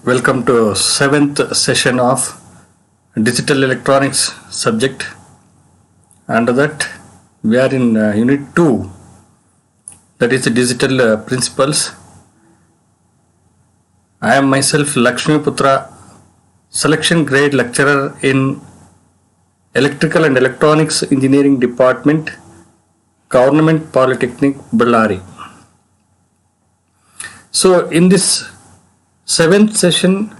Welcome to seventh session of digital electronics subject. Under that we are in unit 2, that is digital principles. I am myself Lakshmi Putra, selection grade lecturer in electrical and electronics engineering department, Government Polytechnic, Bellary. So in this seventh session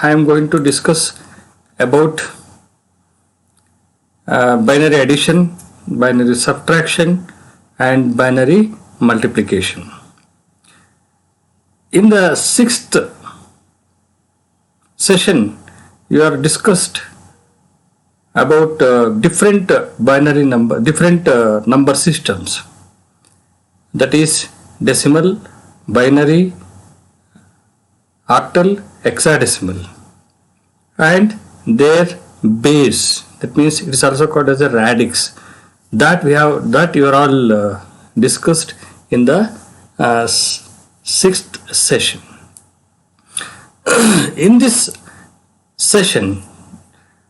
I am going to discuss about binary addition, binary subtraction and binary multiplication. In the sixth session you are discussed about different number systems, that is decimal, binary, octal, hexadecimal, and their base, that means it is also called as a radix, that you are all discussed in the sixth session. In this session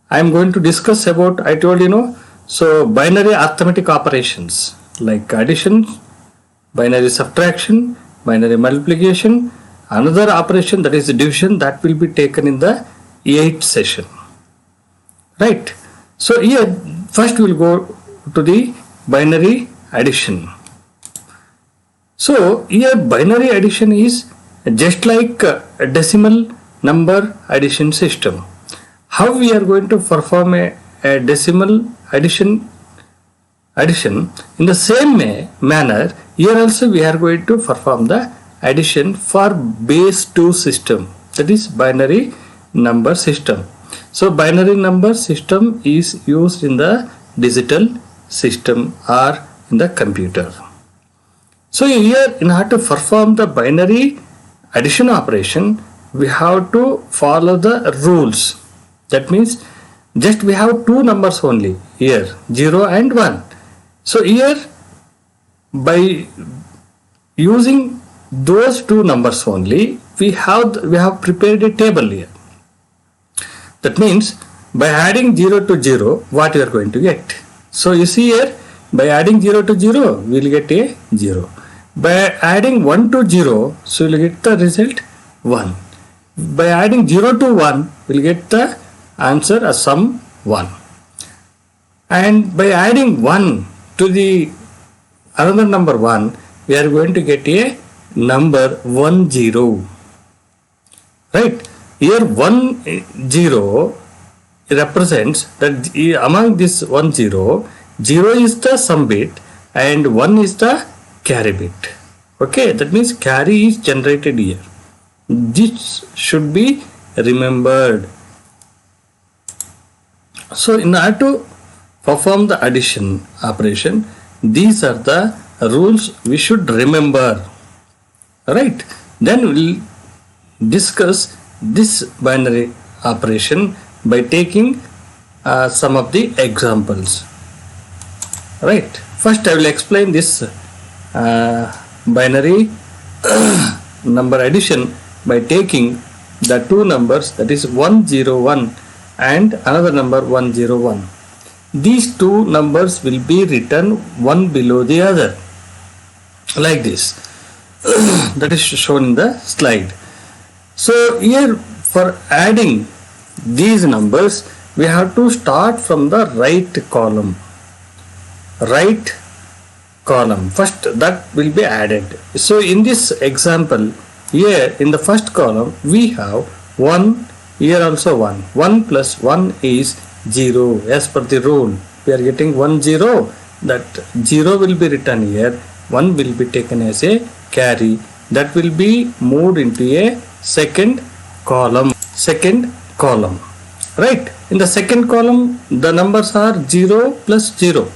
I am going to discuss about, I told so binary arithmetic operations like addition, binary subtraction, binary multiplication. Another operation, that is division, that will be taken in the 8th session, right? So here first we will go to the binary addition. So here binary addition is just like a decimal number addition system. How we are going to perform a decimal addition in the same manner, here also we are going to perform the addition for base 2 system, that is binary number system. So binary number system is used in the digital system or in the computer. So here in order to perform the binary addition operation, we have to follow the rules. That means just we have two numbers only here, 0 and 1. So here by using those two numbers only, we have prepared a table here. That means by adding 0 to 0, what you are going to get. So you see here, by adding 0 to 0, we will get a 0. By adding 1 to 0, so we will get the result 1. By adding 0 to 1, we will get the answer as sum 1. And by adding 1 to the another number 1, we are going to get a number 10, right? Here 10 represents that among this 10, 0 is the sum bit and 1 is the carry bit. Okay, that means carry is generated here. This should be remembered. So in order to perform the addition operation, these are the rules we should remember, right? Then we will discuss this binary operation by taking some of the examples, right? First I will explain this binary number addition by taking the two numbers, that is 101 and another number 101. These two numbers will be written one below the other like this. That is shown in the slide. So here for adding these numbers, we have to start from the right column. First that will be added. So in this example, here in the first column we have 1, here also 1. 1 plus 1 is 0. As per the rule, we are getting 10. That 0 will be written here. 1 will be taken as a carry. That will be moved into a second column. Right? In the second column, the numbers are 0 plus 0.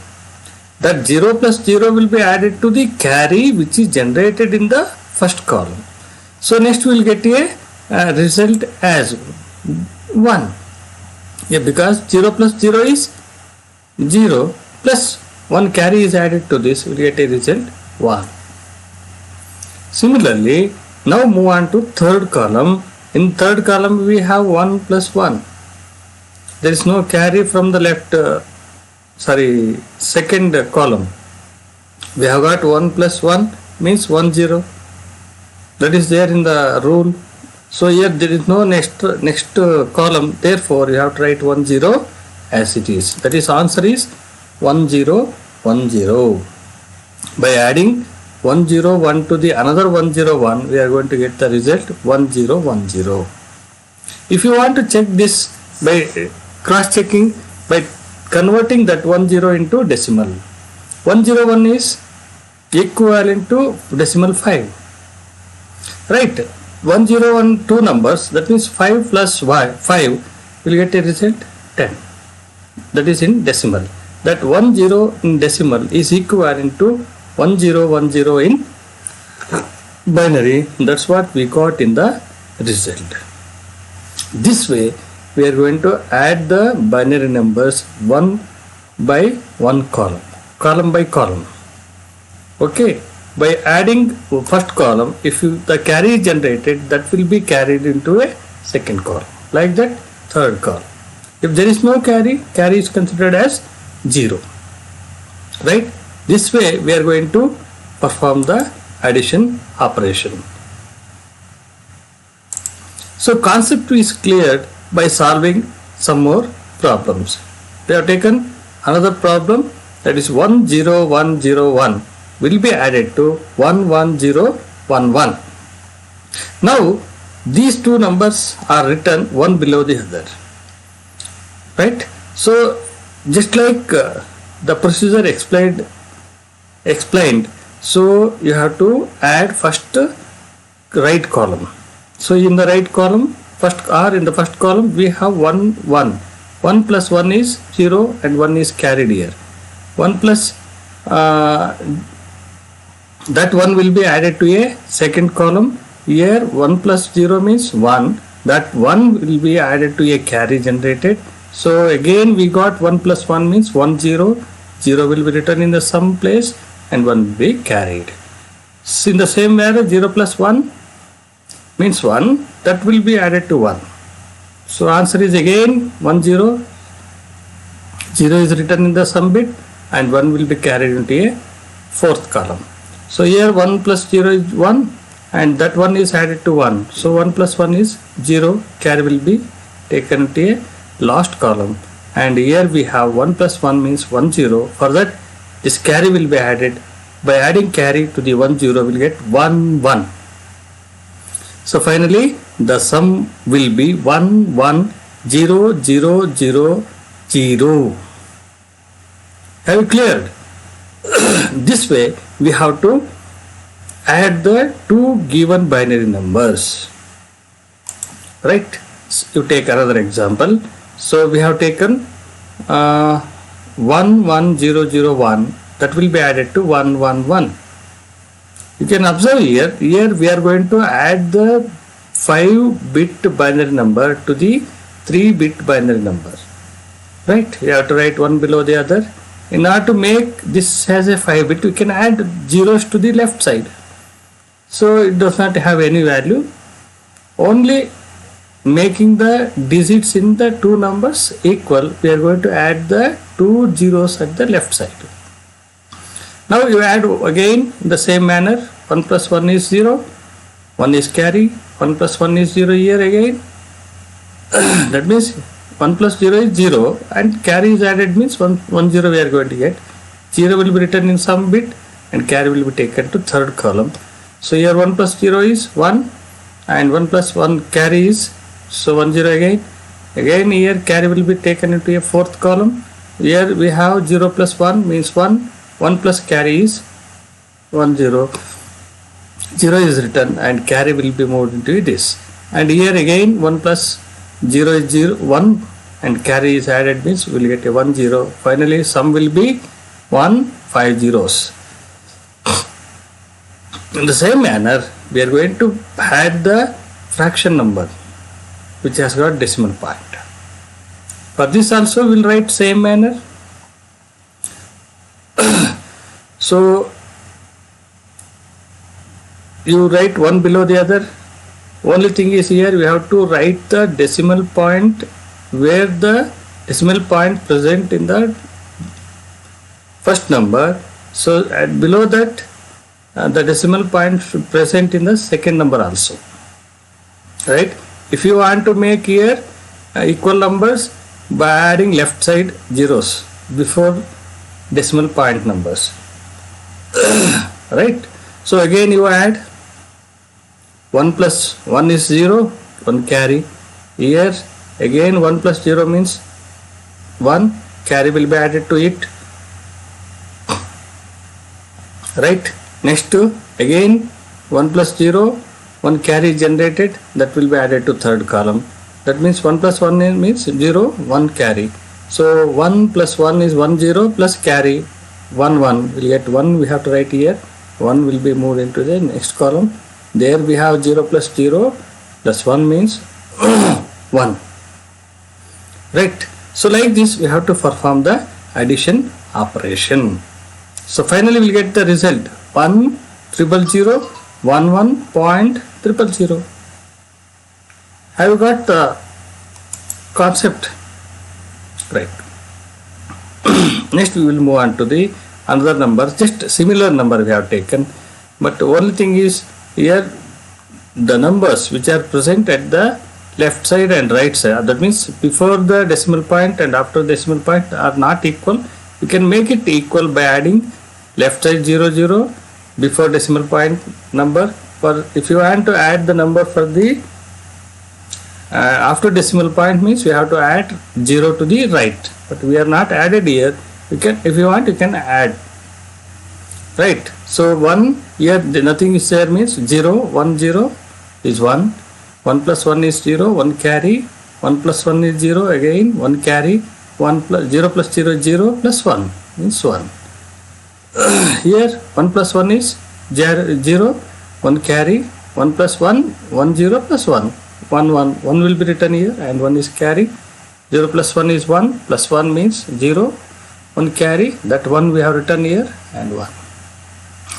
That 0 plus 0 will be added to the carry which is generated in the first column. So next we will get a result as 1. Yeah, because 0 plus 0 is 0 plus 1 carry is added to this, we will get a result 1. Similarly, now move on to third column. In third column we have 1 plus 1. There is no carry from the left, second column. We have got 1 plus 1 means 1 0. That is there in the rule. So here there is no next column, therefore you have to write 1 0 as it is. That is, answer is 1 0 1 0. By adding 1 0 1 to the another 1 0 1, we are going to get the result 1 0 1 0. If you want to check this by cross checking, by converting that 1 0 into decimal, 1 0 1 is equivalent to decimal 5, right? 1 0 1 two numbers, that means 5 plus 5 will get a result 10. That is in decimal. That 1 0 in decimal is equivalent to 1 0 1 0 in binary. That's what we got in the result. This way we are going to add the binary numbers one by one column, column by column. Okay, by adding first column, if the carry is generated, that will be carried into a second column, like that third column. If there is no carry is considered as 0, right? This way we are going to perform the addition operation. So concept is cleared by solving some more problems. We have taken another problem, that is 1 0 1 0 1 will be added to 1 1 0 1 1. Now these two numbers are written one below the other, right? So just like the procedure explained, so you have to add first right column. So in the right column, in the first column we have 1 1. 1 plus 1 is 0 and 1 is carried here. 1 plus that 1 will be added to a second column. Here 1 plus 0 means 1. That 1 will be added to a carry generated. So again we got 1 plus 1 means 1 0. 0 will be written in the sum place and 1 will be carried. So in the same manner 0 plus 1 means 1, that will be added to 1. So answer is again 1 0. 0 is written in the sum bit and 1 will be carried into a fourth column. So here 1 plus 0 is 1 and that 1 is added to 1. So 1 plus 1 is 0, carry will be taken to a last column, and here we have 1 plus 1 means 1 0. For that this carry will be added. By adding carry to the 1 0 will get 1 1. So finally the sum will be 1 1 0 0 0 0. Have you cleared? This way we have to add the two given binary numbers, right? You take another example. So we have taken 1 1 0 0 1, that will be added to 1 1 1. You can observe here we are going to add the 5-bit binary number to the 3-bit binary number, right? You have to write one below the other. In order to make this as a 5-bit, we can add zeros to the left side, so it does not have any value. Only making the digits in the two numbers equal, we are going to add the two zeros at the left side. Now you add again in the same manner. 1 plus 1 is 0, 1 is carry, 1 plus 1 is 0 here again. That means 1 plus 0 is 0 and carry is added means 1 0 we are going to get. 0 will be written in some bit and carry will be taken to third column. So here 1 plus 0 is 1 and 1 plus 1 carry is, so 1 0 again. Again here carry will be taken into a fourth column. Here we have 0 plus 1 means 1. 1 plus carry is 1 0. 0 is written and carry will be moved into this. And here again 1 plus 0 is 0 1 and carry is added means we will get a 1 0. Finally sum will be 1 5 zeros. In the same manner we are going to add the fraction number which has got decimal point. For this also we will write same manner. So you write one below the other Only thing is here we have to write the decimal point where the decimal point present in the first number. So below that the decimal point should present in the second number also, right? If you want to make here equal numbers by adding left side zeros before decimal point numbers, right? So again you add 1 plus 1 is 0, 1 carry. Here again 1 plus 0 means 1, carry will be added to it, right? Next to again 1 plus 0, 1 carry generated, that will be added to third column. That means 1 plus 1 means 0, 1 carry. So 1 plus 1 is 1 0 plus carry 1 1. We'll get 1, we have to write here. 1 will be moved into the next column. There we have 0 plus 0 plus 1 means 1. Right. So like this we have to perform the addition operation. So finally we'll get the result 1 000 1 1.000. Have you got the concept? Right. Next we will move on to the another number, just similar number we have taken, but only thing is here the numbers which are present at the left side and right side, that means before the decimal point and after decimal point are not equal. You can make it equal by adding left side 0 0 before decimal point number. For if you want to add the number for the after decimal point means we have to add 0 to the right, but we are not added here. You can, if you want, you can add, right? So 1 here nothing is there means 0 1 0 is 1, 1 plus 1 is 0, 1 carry, 1 plus 1 is 0, again 1 carry, 1 plus 0 plus 0 is 0 plus 1 means 1. Here 1 plus 1 is 0, 1 carry, 1 plus 1 1 0 plus 1 1 1, 1 will be written here and 1 is carry. 0 plus 1 is 1 plus 1 means 0, 1 carry, that 1 we have written here and 1.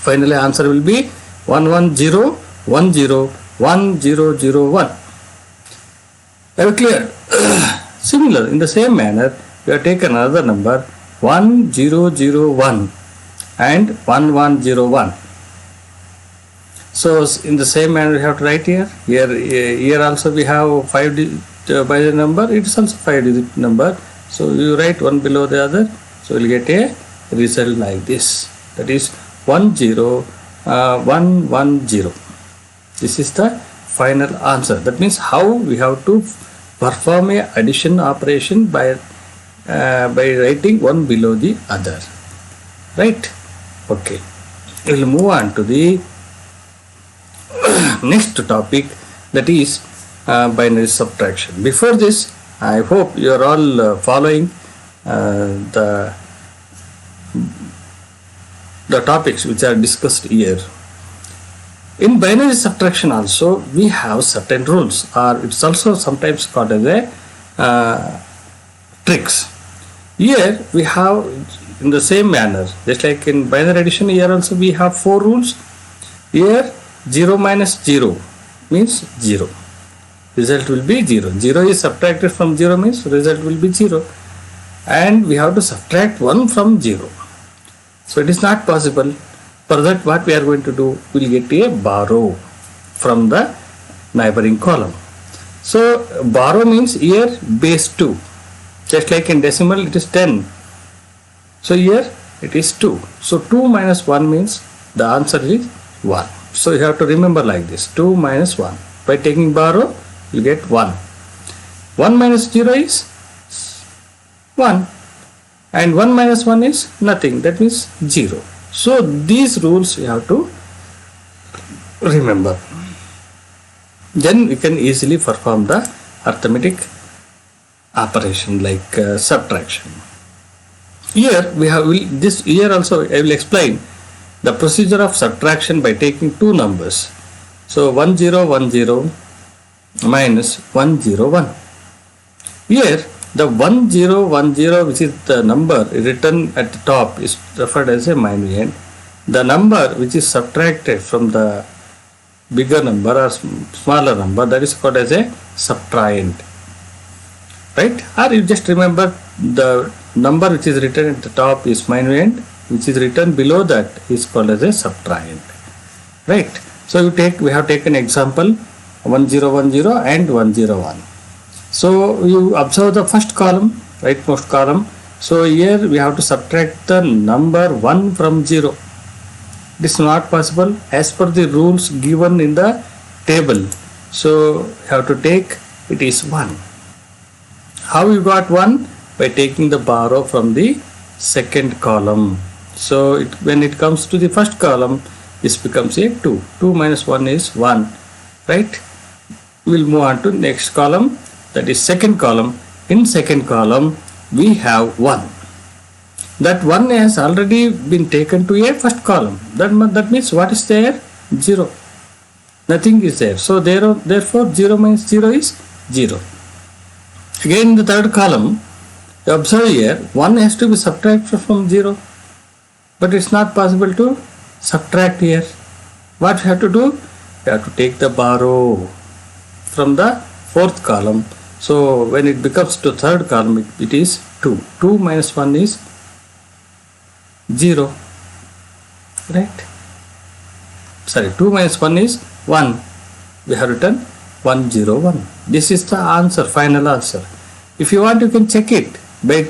Finally answer will be 1 1 0 1 0 1 0 0 1. Are you clear? Similar, in the same manner we have taken another number 1 0 0 1 and 1 1 0 1. So in the same manner we have to write here. Here also we have 5 digit by the number, it is also 5 digit number. So you write one below the other. So you will get a result like this. That is 1 0 1 1 0. This is the final answer. That means how we have to perform a addition operation by writing one below the other. Right? Okay. We will move on to the next topic, that is binary subtraction. Before this, I hope you are all following the topics which are discussed here. In binary subtraction also we have certain rules, or it's also sometimes called as a tricks. Here we have in the same manner, just like in binary addition, here also we have 4 rules. Here 0 minus 0 means 0. Result will be 0. 0 is subtracted from 0 means result will be 0. And we have to subtract 1 from 0. So it is not possible. For that what we are going to do, we will get a borrow from the neighboring column. So borrow means here base 2. Just like in decimal it is 10. So here it is 2. So 2 minus 1 means the answer is 1. So you have to remember like this, 2 minus 1. By taking borrow, you get 1. 1 minus 0 is 1. And 1 minus 1 is nothing, that means 0. So these rules you have to remember. Then you can easily perform the arithmetic operation like subtraction. Here we have this here also I will explain the procedure of subtraction by taking two numbers. So 1010 minus 101. Here the 1010, which is the number written at the top, is referred as a minuend. The number which is subtracted from the bigger number or smaller number, that is called as a subtrahend, right? Or you just remember the number which is written at the top is minuend, which is written below that is called as a subtrahend, right? So we have taken example 1010 and 101. So you observe the first column, rightmost column. So here we have to subtract the number 1 from 0. It is not possible as per the rules given in the table. So you have to take, it is 1. How you got 1? By taking the borrow from the second column. So when it comes to the first column, this becomes a 2. 2 minus 1 is 1, right? We'll move on to next column, that is second column. In second column, we have 1. That 1 has already been taken to a first column. That means what is there? 0. Nothing is there. So therefore 0 minus 0 is 0. Again in the third column, you observe here 1 has to be subtracted from 0. But it's not possible to subtract here. What we have to do? We have to take the borrow from the fourth column. So when it becomes to third column, it is 2. 2 minus 1 is 0, right? Sorry, 2 minus 1 is 1. We have written 101. This is the answer, final answer. If you want, you can check it by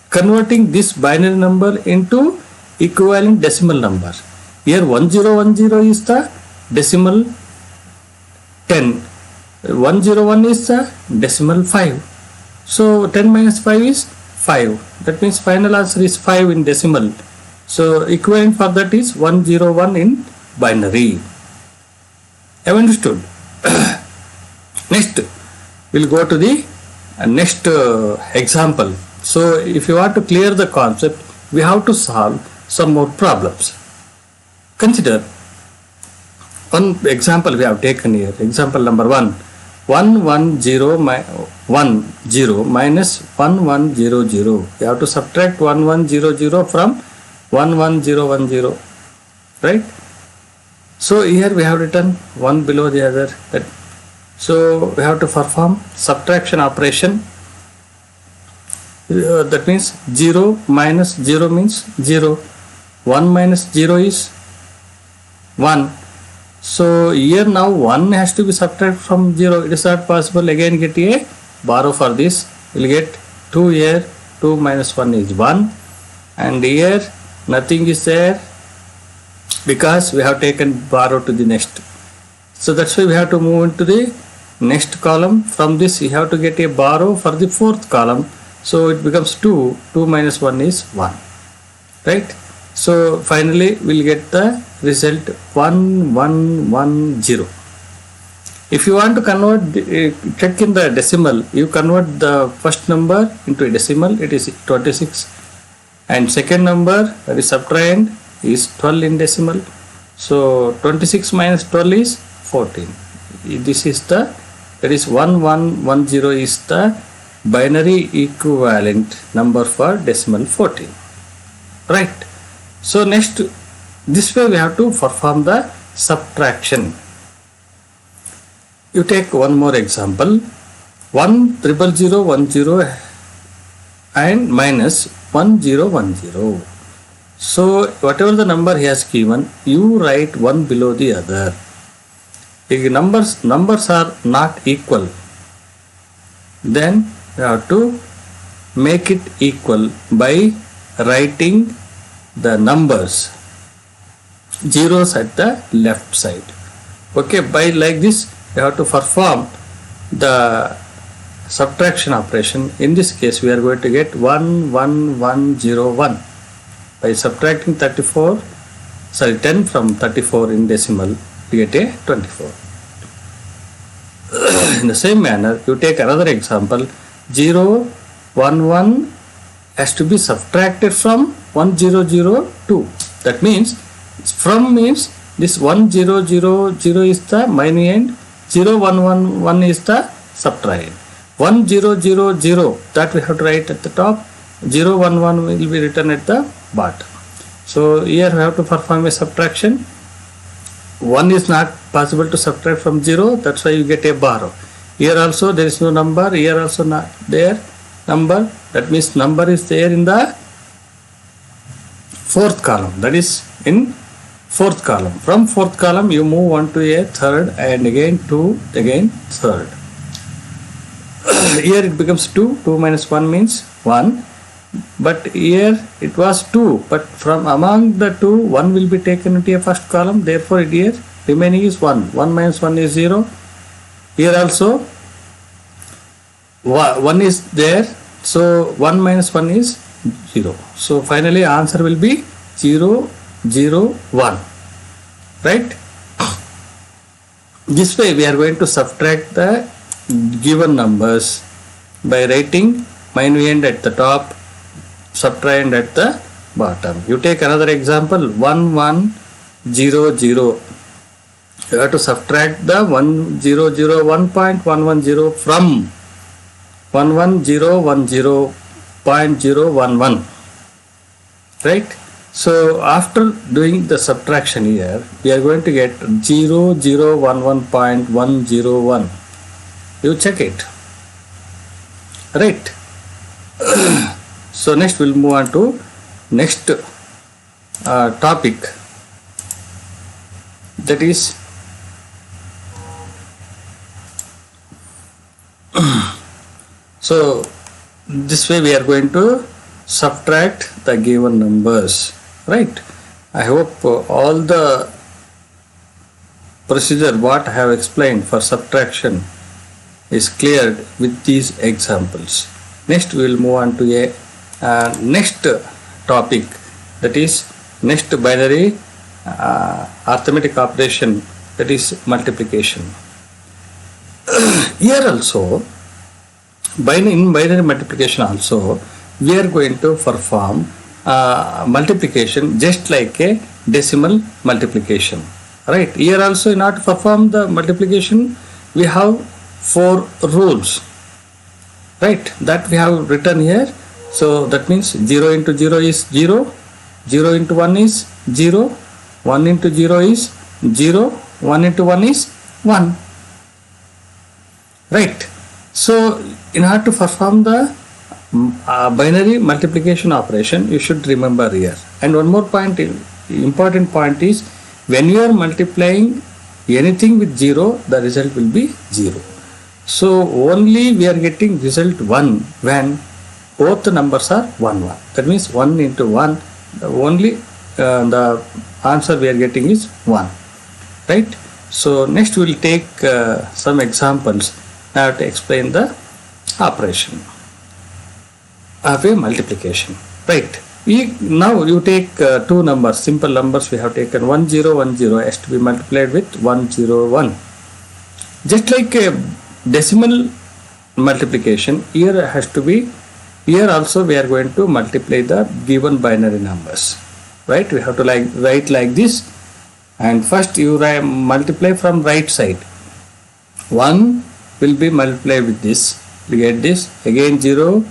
converting this binary number into equivalent decimal number. Here 1010 is the decimal 10. 101 is the decimal 5. So 10 minus 5 is 5. That means final answer is 5 in decimal. So equivalent for that is 101 in binary. Have understood? Next, we'll go to the next example. So if you want to clear the concept, we have to solve some more problems. Consider one example we have taken here. Example number 1. 110 minus 1100. You have to subtract 1100 from 11010, right? So here we have written one below the other. So we have to perform subtraction operation. That means 0 minus 0 means 0. 1 minus 0 is 1. So here now 1 has to be subtracted from 0. It is not possible. Again get a borrow for this. We will get 2 here. 2 minus 1 is 1. And here nothing is there because we have taken borrow to the next. So that's why we have to move into the next column. From this we have to get a borrow for the fourth column. So it becomes 2. 2 minus 1 is 1. Right? So finally we'll get the result 1110. If you want to convert, check in the decimal, you convert the first number into a decimal, it is 26. And second number, that is subtrahend, is 12 in decimal. So 26 minus 12 is 14. This is that is 1110 is the binary equivalent number for decimal 14. Right. So next, this way we have to perform the subtraction. You take one more example. 10010 and minus 1010. So whatever the number he has given, you write one below the other. If numbers are not equal, then you have to make it equal by writing the numbers zeros at the left side. Okay, by like this you have to perform the subtraction operation. In this case we are going to get 11101 by subtracting 10 from 34 in decimal, we get a 24. In the same manner, you take another example. 011 has to be subtracted from 1002. That means from means this 1000 is the minuend, 0111 is the subtrahend. 1000 that we have to write at the top, 011 will be written at the bottom. So here we have to perform a subtraction. 1 is not possible to subtract from 0, that's why you get a bar. Here also there is no number, here also not there number, that means number is there in the fourth column, that is in fourth column. From fourth column you move on to a third and again 2, again third. Here it becomes 2, 2 minus 1 means 1, but here it was 2, but from among the 2, 1 will be taken into a first column, therefore here remaining is 1, 1 minus 1 is 0. Here also 1 is there, so 1 minus 1 is 0. So finally answer will be 0, 0, 1, right? This way we are going to subtract the given numbers by writing minuend at the top, subtrahend at the bottom. You take another example, 1, 1, 0, 0. You have to subtract the 1, 0, 0, 1.110 from 11010.011, right? So after doing the subtraction here, we are going to get 0011.101. You check it, right? So next we'll move on to next topic, that is so this way we are going to subtract the given numbers, right? I hope all the procedure what I have explained for subtraction is cleared with these examples. Next we will move on to a next topic, that is next binary arithmetic operation, that is multiplication. Here also in binary multiplication also we are going to perform multiplication just like a decimal multiplication, right? Here also in order to perform the multiplication we have 4 rules, right, that we have written here. So that means 0 into 0 is 0, 0 into 1 is 0, 1 into 0 is 0, 1 into 1 is 1, right? So in order to perform the binary multiplication operation, you should remember here. And one more point, important point is, when you are multiplying anything with 0, the result will be 0. So only we are getting result 1 when both the numbers are 1, 1. That means 1 into 1, only the answer we are getting is 1, right? So next we will take some examples now to explain the operation of a multiplication, right? Now you take 2 numbers, simple numbers we have taken, 1, 0, 1, 0 has to be multiplied with 1, 0, 1. Just like a decimal multiplication, here has to be, here also we are going to multiply the given binary numbers, right? We have to write like this, and first you multiply from right side. 1 will be multiplied with this, we get this, again 0,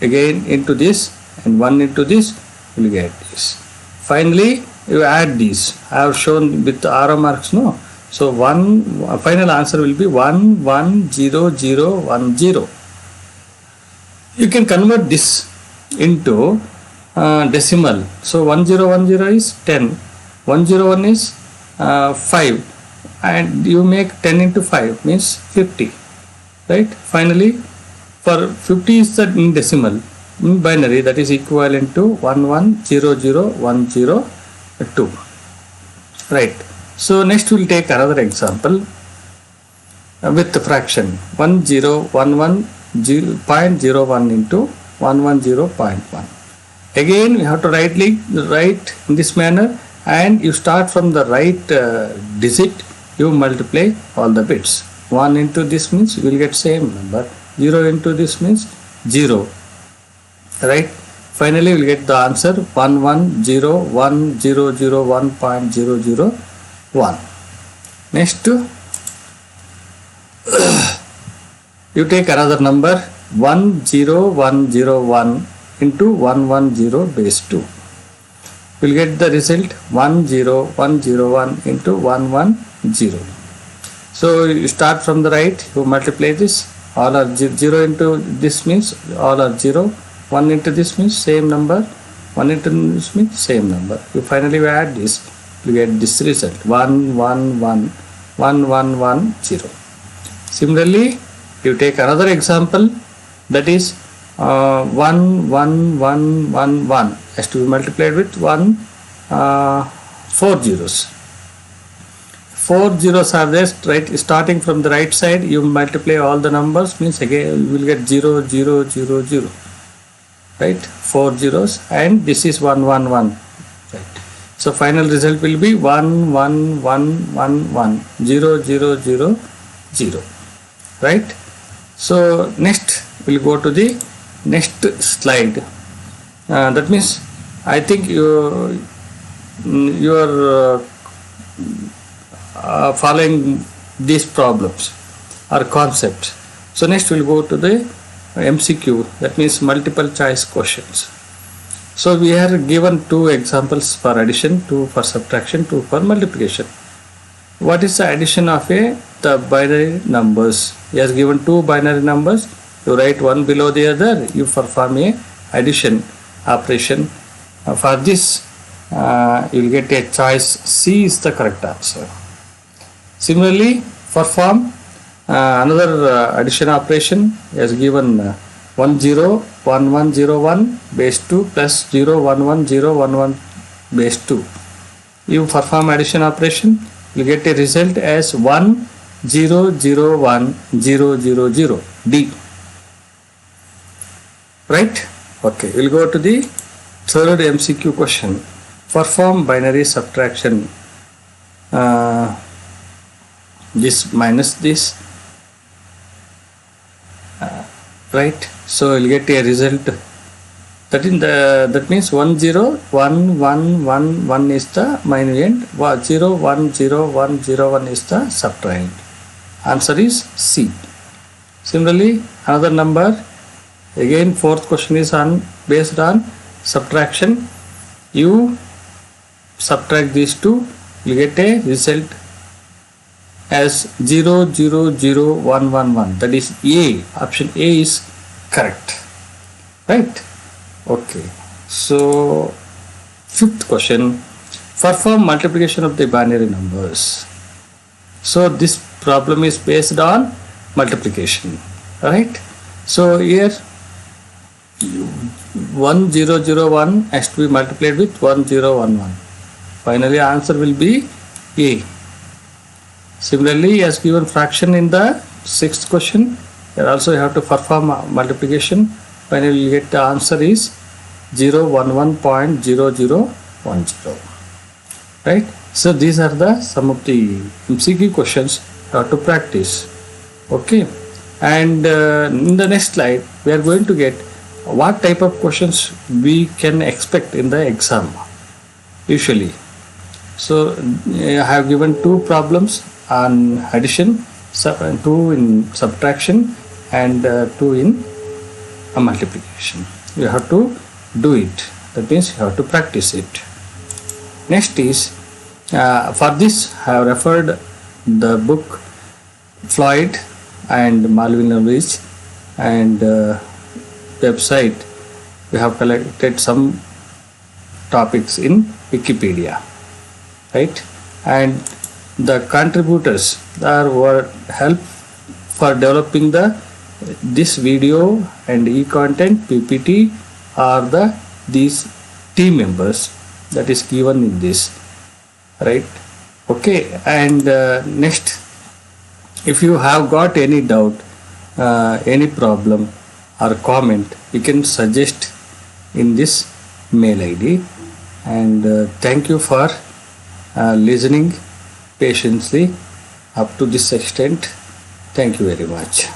again into this, and 1 into this, you will get this. Finally you add these, I have shown with arrow marks, no? So final answer will be 1, 1, 0, 0, 1, 0. You can convert this into decimal. So 1010 is 10, 101 is 5, and you make 10 into 5 means 50, right? Finally for 50 is the in decimal, in binary, that is equivalent to 11001002, right? So next we will take another example with the fraction 1011.01 into 110.1. Again we have to write in this manner, and you start from the right digit, you multiply all the bits. 1 into this means you will get same number, 0 into this means 0, right? Finally you will get the answer 1101.001. Next you take another number 10101 into 110 base 2. we'll get the result 10101 into 110. So you start from the right, you multiply this, all are 0 into this means all are 0, 1 into this means same number, 1 into this means same number. You finally add this, you get this result 1111110. Similarly, you take another example, that is 11111 has to be multiplied with 4 zeros. 4 zeros are there, right? Starting from the right side, you multiply all the numbers, means again you will get 0 0 0 0, right? 4 zeros, and this is 111, right? So final result will be 11111 0 0 0 0, right? So next we'll go to the next slide. That means I think you are following these problems or concepts. So next we'll go to the MCQ, that means multiple choice questions. So we are given 2 examples for addition, 2 for subtraction, 2 for multiplication. What is the addition of the binary numbers? He has given 2 binary numbers, you write one below the other, you perform a addition operation. For this you will get a choice C is the correct answer. Similarly, perform another addition operation. He has given 101101 base 2 plus 011011 base 2. You perform addition operation, you get a result as 100100 D. Right? Okay, we'll go to the third MCQ question. Perform binary subtraction. This minus this, right? So you'll get a result. That means 101111 is the minuend, 010101 is the subtrahend. Answer is C. Similarly, another number. Again, fourth question is based on subtraction. You subtract these two, you get a result as 000111. That is A. Option A is correct. Right? Okay. So, fifth question. Perform multiplication of the binary numbers. So, this problem is based on multiplication. Alright? So, here 1001 has to be multiplied with 1011. Finally, answer will be A. Similarly, as given fraction in the sixth question, here also you have to perform multiplication. Finally, you get the answer is 011.0010. Right? So these are the some of the MCQ questions you have to practice. Okay. And in the next slide, we are going to get what type of questions we can expect in the exam usually. So I have given 2 problems on addition, 2 in subtraction, and 2 in multiplication. You have to do it. That means you have to practice it. Next is for this I have referred the book Floyd and Malvin-Lewis and website. We have collected some topics in Wikipedia, right? And the contributors were help for developing this video and e-content PPT are these team members that is given in this, right? Okay. And next, if you have got any doubt, any problem or comment, you can suggest in this mail ID. And thank you for listening patiently up to this extent. Thank you very much.